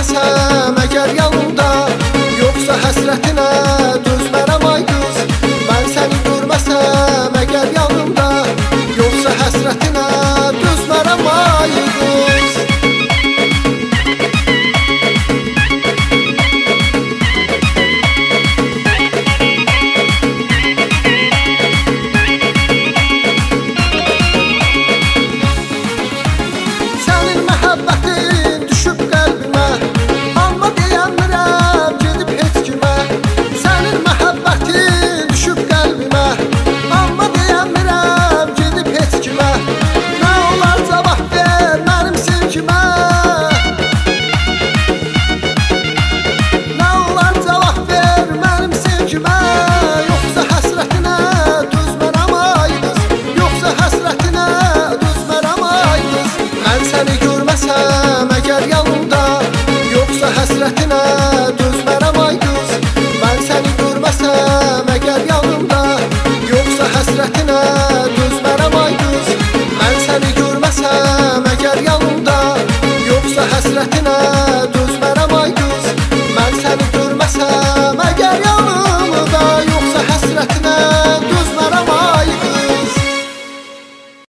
görməsəm əgər yanımda, yoxsa həsrətinə dözmərəm ay qız. Mən səni görməsəm əgər yanımda, yoxsa həsrətinə dözmərəm ay qız. Sənin məhəbbətin düşüb qəlbimə, amma deyəmirəm gedib heç kimə. Sənin məhəbbətin düşüb qəlbimə, amma deyəmirəm gedib heç kimə. Nə olar cavab ver mənim sevgimə, nə olar cavab ver mənim sevgimə. Yoxsa həsrətinə dözmərəm ay qız, yoxsa həsrətinə dözmərəm ay qız. Mən səni görməsəm əgər yanımda, yoxsa həsrətinə